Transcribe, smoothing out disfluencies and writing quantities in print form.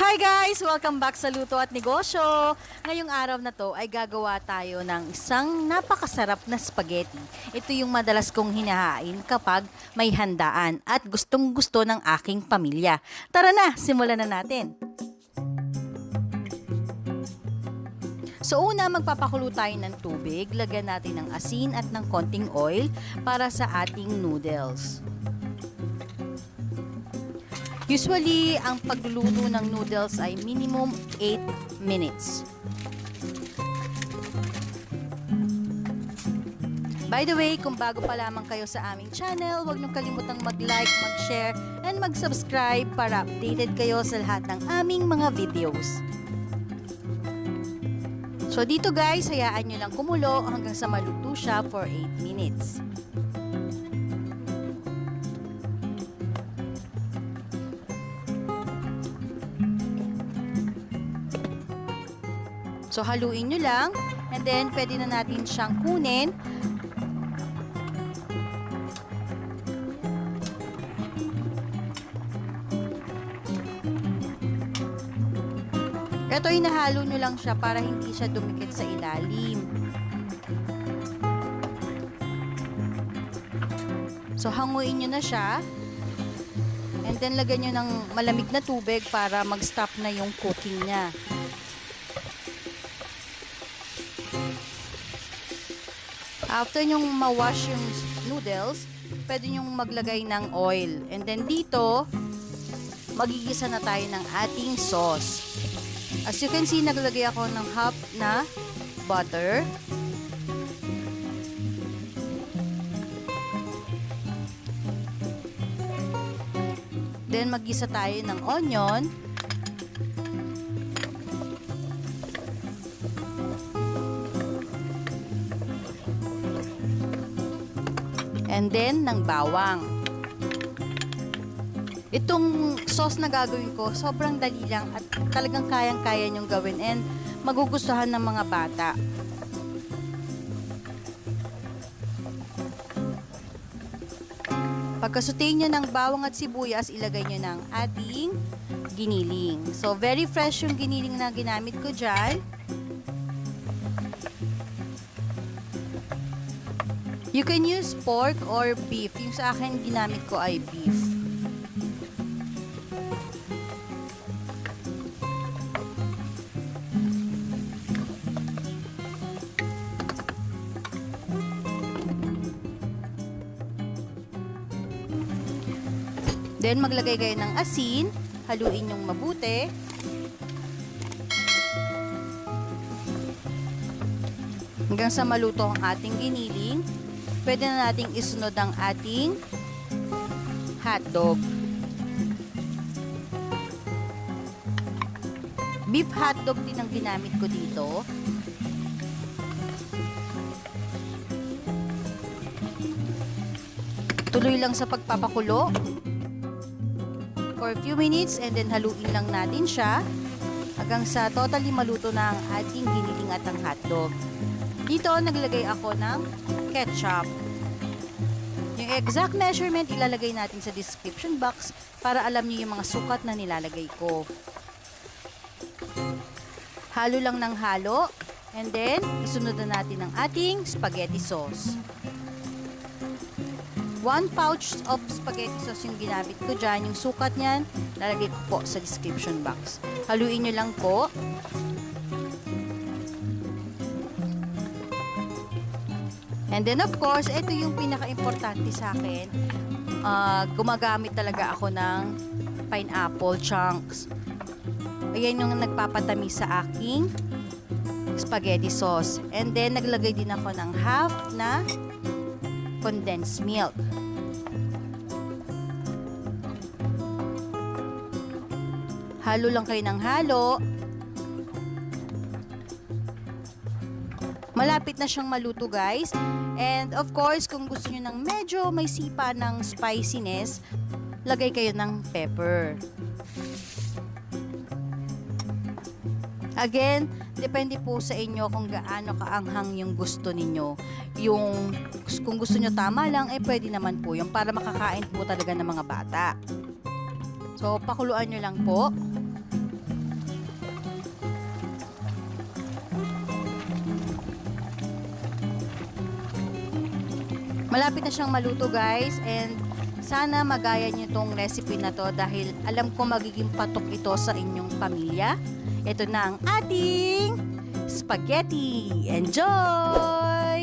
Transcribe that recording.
Hi guys! Welcome back sa Luto at Negosyo! Ngayong araw na to ay gagawa tayo ng isang napakasarap na spaghetti. Ito yung madalas kong hinahain kapag may handaan at gustong gusto ng aking pamilya. Tara na, simulan na natin! So una, magpapakulo tayo ng tubig. Lagyan natin ng asin at ng konting oil para sa ating noodles. Usually, ang pagluluto ng noodles ay minimum 8 minutes. By the way, kung bago pa lamang kayo sa aming channel, huwag niyong kalimutang mag-like, mag-share, and mag-subscribe para updated kayo sa lahat ng aming mga videos. So dito guys, hayaan nyo lang kumulo hanggang sa maluto siya for 8 minutes. So, haluin nyo lang, and then, pwede na natin siyang kunin. Ito, hinahalo nyo lang siya para hindi siya dumikit sa ilalim. So, hanguin nyo na siya. And then, lagyan nyo ng malamig na tubig para mag-stop na yung cooking niya. After nyong ma-wash yung noodles, pwede nyong maglagay ng oil. And then dito, magigisa na tayo ng ating sauce. As you can see, naglagay ako ng half na butter. Then maggisa tayo ng onion. And then, ng bawang. Itong sauce na gagawin ko, sobrang dali lang at talagang kayang-kaya nyong gawin and magugustuhan ng mga bata. Pagkasutain nyo ng bawang at sibuyas, ilagay nyo ng ating giniling. So, very fresh yung giniling na ginamit ko dyan. You can use pork or beef. Yung sa akin, ginamit ko ay beef. Then, maglagay kayo ng asin. Haluin yung mabuti. Hanggang sa maluto ang ating giniling. Pwede na nating isunod ang ating hotdog. Beef hotdog din ang ginamit ko dito. Tuloy lang sa pagpapakulo for a few minutes and then haluin lang natin siya hanggang sa totally maluto na ang ating giniling at ang hotdog. Dito, naglagay ako ng ketchup. Yung exact measurement, ilalagay natin sa description box para alam niyo yung mga sukat na nilalagay ko. Halo lang ng halo. And then, isunod na natin ang ating spaghetti sauce. 1 pouch of spaghetti sauce yung ginamit ko dyan. Yung sukat niyan, lalagay ko po sa description box. Haluin nyo lang po. And then of course, ito yung pinaka-importante sa akin. Gumagamit talaga ako ng pineapple chunks. Ayan yung nagpapatamis sa aking spaghetti sauce. And then, naglagay din ako ng half na condensed milk. Halo lang kayo ng halo. Malapit na siyang maluto guys. And of course, kung gusto niyo ng medyo may sipa ng spiciness, lagay kayo ng pepper. Again, depende po sa inyo kung gaano kaanghang yung gusto ninyo. Kung gusto nyo tama lang, pwede naman po yung para makakain po talaga ng mga bata. So, pakuluan nyo lang po. Malapit na siyang maluto guys, and sana magaya niyo tong recipe na to dahil alam ko magiging patok ito sa inyong pamilya. Ito na ang ating spaghetti. Enjoy!